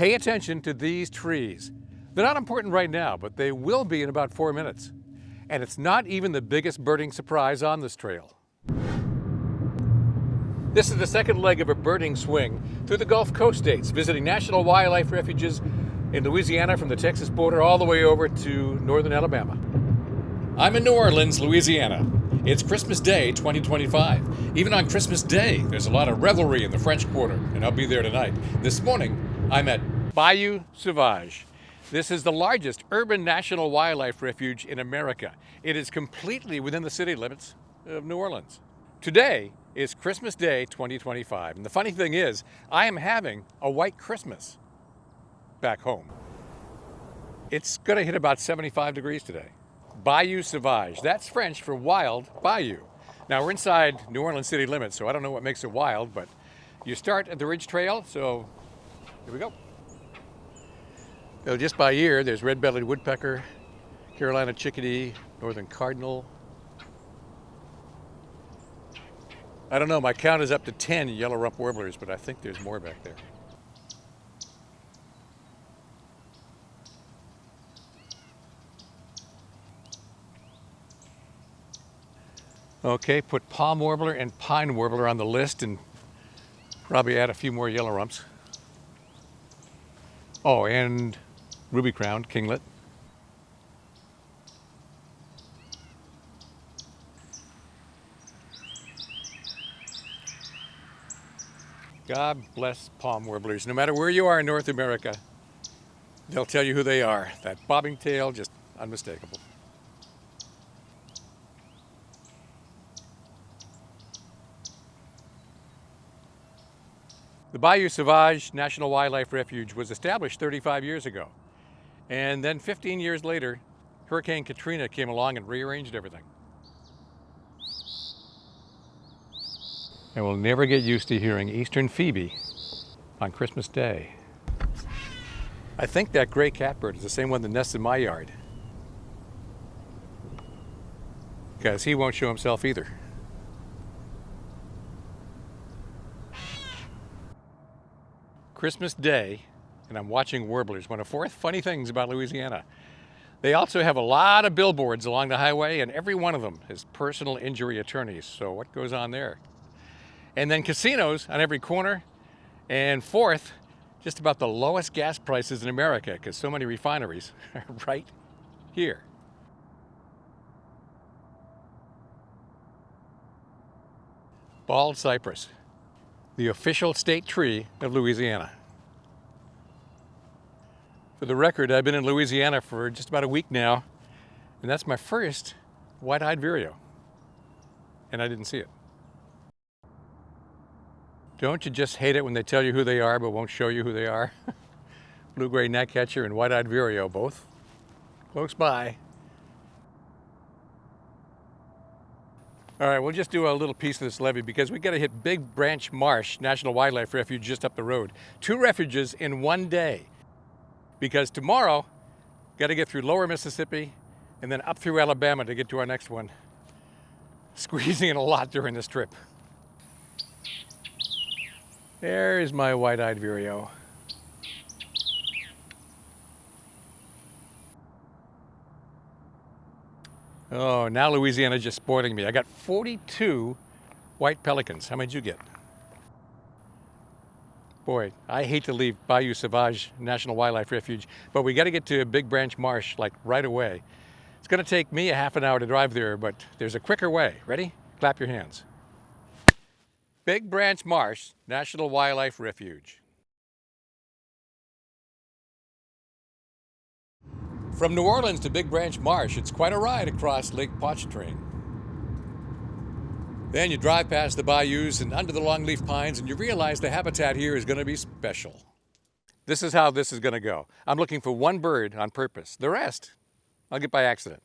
Pay attention to these trees. They're not important right now, but they will be in about 4 minutes. And it's not even the biggest birding surprise on this trail. This is the second leg of a birding swing through the Gulf Coast states, visiting National Wildlife Refuges in Louisiana from the Texas border all the way over to northern Alabama. I'm in New Orleans, Louisiana. It's Christmas Day 2025. Even on Christmas Day, there's a lot of revelry in the French Quarter, and I'll be there tonight. This morning, I'm at Bayou Sauvage. This is the largest urban national wildlife refuge in America. It is completely within the city limits of New Orleans. Today is Christmas Day 2025, and the funny thing is, I am having a white Christmas back home. It's gonna hit about 75 degrees today. Bayou Sauvage, that's French for wild bayou. Now we're inside New Orleans city limits, so I don't know what makes it wild, but you start at the Ridge Trail, so here we go. So just by ear, there's red-bellied woodpecker, Carolina chickadee, northern cardinal. I don't know, my count is up to 10 yellow rump warblers, but I think there's more back there. Okay, put palm warbler and pine warbler on the list and probably add a few more yellow rumps. Oh, and ruby-crowned kinglet. God bless palm warblers. No matter where you are in North America, they'll tell you who they are. That bobbing tail, just unmistakable. The Bayou Sauvage National Wildlife Refuge was established 35 years ago. And then 15 years later, Hurricane Katrina came along and rearranged everything. And we'll never get used to hearing Eastern Phoebe on Christmas Day. I think that gray catbird is the same one that nests in my yard. Because he won't show himself either. Christmas Day, and I'm watching warblers. One of the 4 funny things about Louisiana. They also have a lot of billboards along the highway, and every one of them is personal injury attorneys. So what goes on there? And then casinos on every corner. And 4th, just about the lowest gas prices in America, because so many refineries are right here. Bald cypress, the official state tree of Louisiana. For the record, I've been in Louisiana for just about a week now, and that's my first white-eyed vireo, and I didn't see it. Don't you just hate it when they tell you who they are but won't show you who they are? Blue-gray gnatcatcher and white-eyed vireo, both close by. All right, we'll just do a little piece of this levee because we got to hit Big Branch Marsh National Wildlife Refuge just up the road. 2 refuges in one day. Because tomorrow, got to get through lower Mississippi and then up through Alabama to get to our next one. Squeezing in a lot during this trip. There's my white-eyed vireo. Oh, now Louisiana's just spoiling me. I got 42 white pelicans. How many did you get? Boy, I hate to leave Bayou Sauvage National Wildlife Refuge, but we got to get to Big Branch Marsh like right away. It's going to take me a half an hour to drive there, but there's a quicker way. Ready? Clap your hands. Big Branch Marsh National Wildlife Refuge. From New Orleans to Big Branch Marsh, it's quite a ride across Lake Pontchartrain. Then you drive past the bayous and under the longleaf pines, and you realize the habitat here is going to be special. This is how this is going to go. I'm looking for one bird on purpose. The rest, I'll get by accident.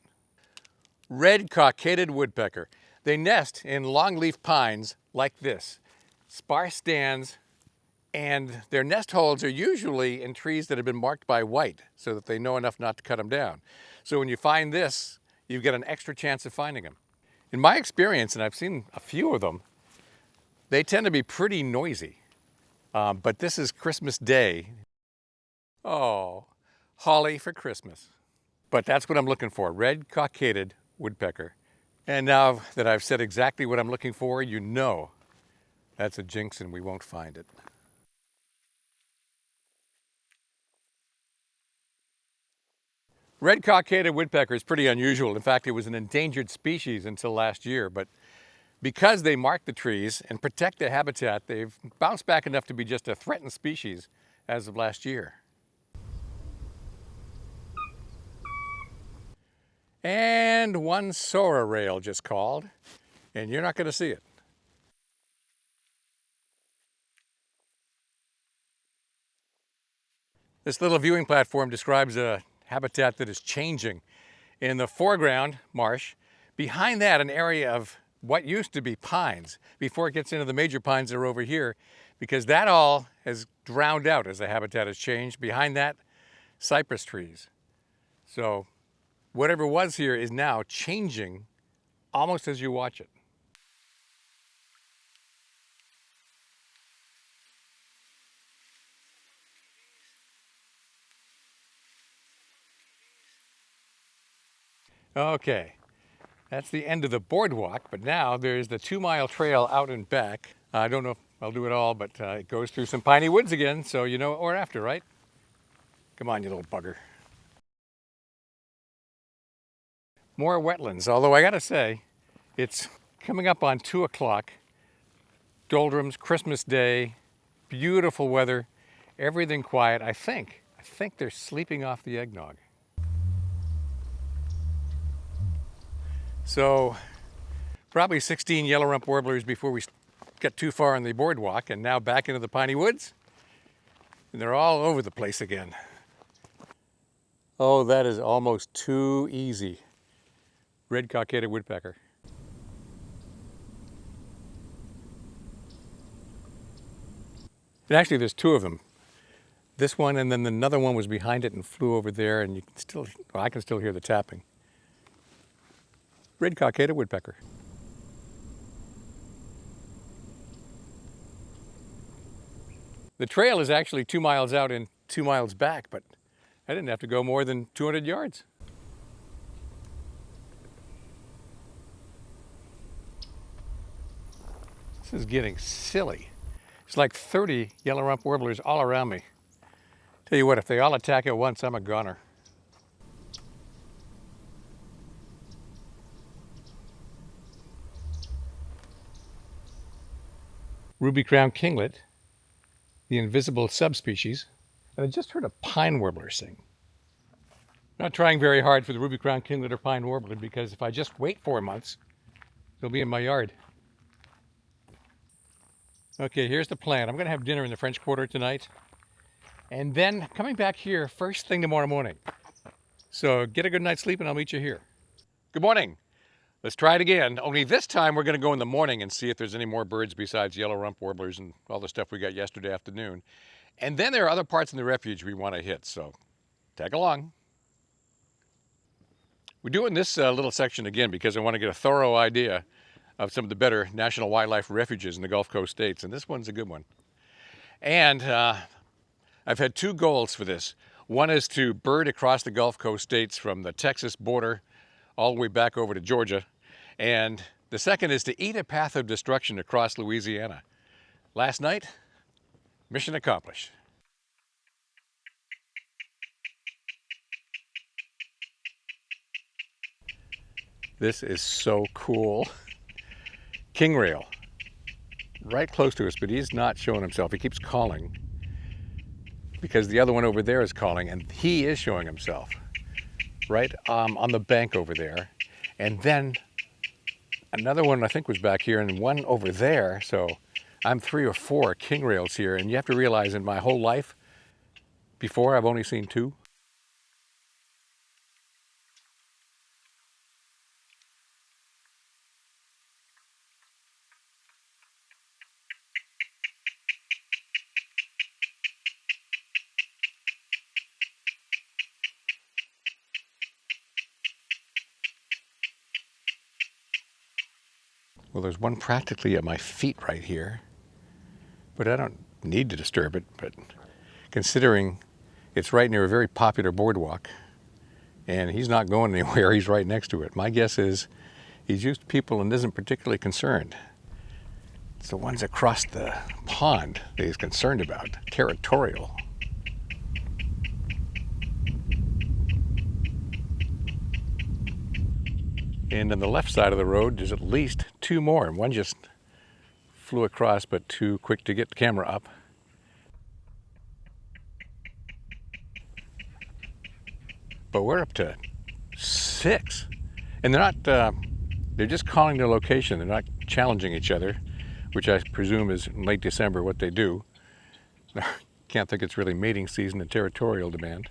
Red-cockaded woodpecker. They nest in longleaf pines like this, sparse stands, and their nest holes are usually in trees that have been marked by white so that they know enough not to cut them down. So when you find this, you get an extra chance of finding them. In my experience, and I've seen a few of them, they tend to be pretty noisy. But this is Christmas Day, Oh, holly for Christmas. But that's what I'm looking for, red-cockaded woodpecker. And now that I've said exactly what I'm looking for, you know that's a jinx and we won't find it. Red-cockaded woodpecker is pretty unusual. In fact, it was an endangered species until last year, but because they mark the trees and protect the habitat, they've bounced back enough to be just a threatened species as of last year. And one Sora rail just called, and you're not going to see it. This little viewing platform describes a habitat that is changing. In the foreground, marsh. Behind that, an area of what used to be pines, before it gets into the major pines that are over here, because that all has drowned out as the habitat has changed. Behind that, cypress trees. So whatever was here is now changing almost as you watch it. Okay, that's the end of the boardwalk, but now there's the 2-mile trail out and back. I don't know if I'll do it all, but it goes through some piney woods again, so you know what we're after, right? Come on, you little bugger. More wetlands, although I gotta say, it's coming up on 2 o'clock. Doldrums, Christmas Day, beautiful weather, everything quiet. I think they're sleeping off the eggnog. So probably 16 yellow rump warblers before we get too far on the boardwalk, and now back into the piney woods. And they're all over the place again. Oh, that is almost too easy. Red-cockaded woodpecker. And actually there's 2 of them. This one and then another one was behind it and flew over there, and you can still, well, I can still hear the tapping. Red-cockaded woodpecker. The trail is actually 2 miles out and 2 miles back, but I didn't have to go more than 200 yards. This is getting silly. It's like 30 yellow rump warblers all around me. Tell you what, if they all attack at once, I'm a goner. Ruby-crowned kinglet, the invisible subspecies, and I just heard a pine warbler sing. Not trying very hard for the ruby-crowned kinglet or pine warbler, because if I just wait 4 months, they'll be in my yard. Okay, here's the plan. I'm going to have dinner in the French Quarter tonight, and then coming back here first thing tomorrow morning. So get a good night's sleep and I'll meet you here. Good morning. Let's try it again, only this time we're going to go in the morning and see if there's any more birds besides yellow rump warblers and all the stuff we got yesterday afternoon. And then there are other parts in the refuge we want to hit, so tag along. We're doing this little section again because I want to get a thorough idea of some of the better National Wildlife Refuges in the Gulf Coast states, and this one's a good one. And I've had 2 goals for this. One is to bird across the Gulf Coast states from the Texas border all the way back over to Georgia. And the second is to eat a path of destruction across Louisiana. Last night, mission accomplished. This is so cool. King rail, right close to us, but he's not showing himself. He keeps calling because the other one over there is calling, and he is showing himself right on the bank over there. And then another one I think was back here and one over there. So I'm 3 or 4 king rails here, and you have to realize in my whole life before I've only seen 2. Well, there's one practically at my feet right here, but I don't need to disturb it. But considering It's right near a very popular boardwalk, and he's not going anywhere. He's right next to it. My guess is he's used to people and isn't particularly concerned. It's the ones across the pond that he's concerned about, territorial. And on the left side of the road, there's at least two more. One just flew across, but too quick to get the camera up. But we're up to 6. And they're not, they're just calling their location. They're not challenging each other, which I presume is in late December what they do. Can't think it's really mating season and territorial demand.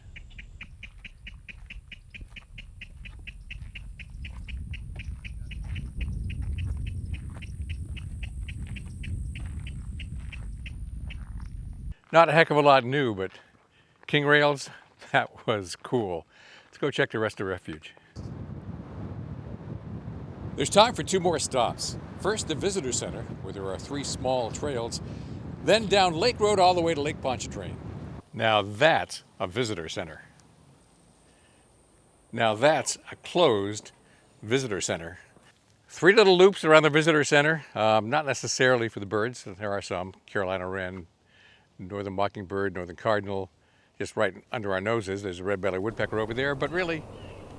Not a heck of a lot new, but king rails, that was cool. Let's go check the rest of Refuge. There's time for 2 more stops. First, the visitor center, where there are 3 small trails, then down Lake Road all the way to Lake Pontchartrain. Now that's a visitor center. Now that's a closed visitor center. 3 little loops around the visitor center, not necessarily for the birds. There are some, Carolina wren, northern mockingbird, northern cardinal, just right under our noses. There's a red-bellied woodpecker over there, but really,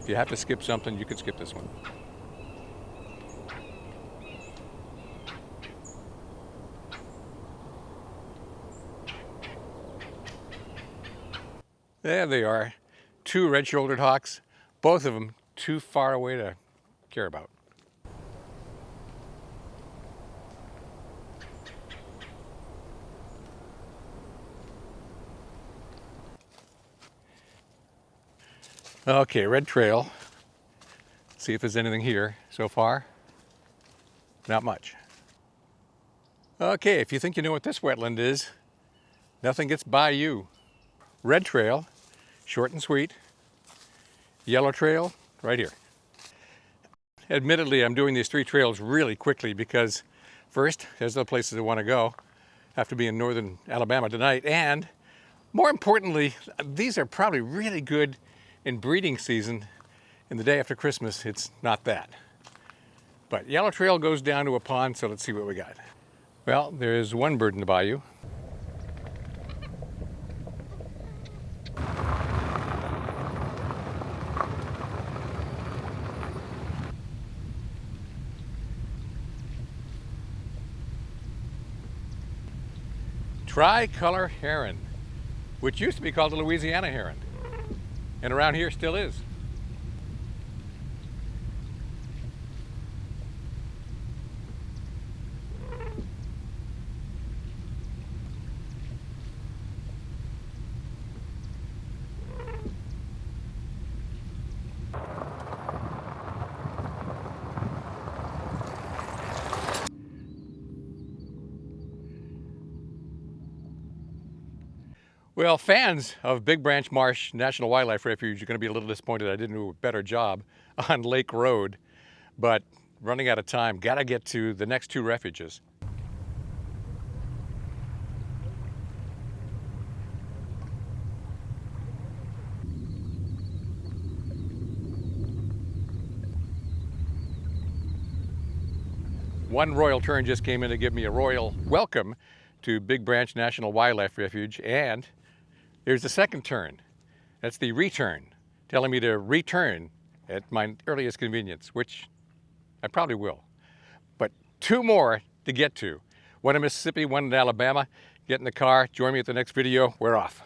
if you have to skip something, you could skip this one. There they are, 2 red-shouldered hawks, both of them too far away to care about. Okay, red trail. See if there's anything here so far. Not much. Okay, if you think you know what this wetland is, nothing gets by you. Red trail, short and sweet. Yellow trail, right here. Admittedly, I'm doing these 3 trails really quickly because first, there's the places I want to go. Have to be in northern Alabama tonight, and more importantly, these are probably really good in breeding season. In the day after Christmas, it's not that. But yellow trail goes down to a pond, so let's see what we got. Well, there's one bird in the bayou. Tricolor heron, which used to be called the Louisiana heron, and around here still is. Well, fans of Big Branch Marsh National Wildlife Refuge are going to be a little disappointed I didn't do a better job on Lake Road, but running out of time, got to get to the next 2 refuges. One royal tern just came in to give me a royal welcome to Big Branch National Wildlife Refuge, and there's the second tern. That's the return, telling me to return at my earliest convenience, which I probably will. But 2 more to get to. One in Mississippi, one in Alabama. Get in the car, join me at the next video, we're off.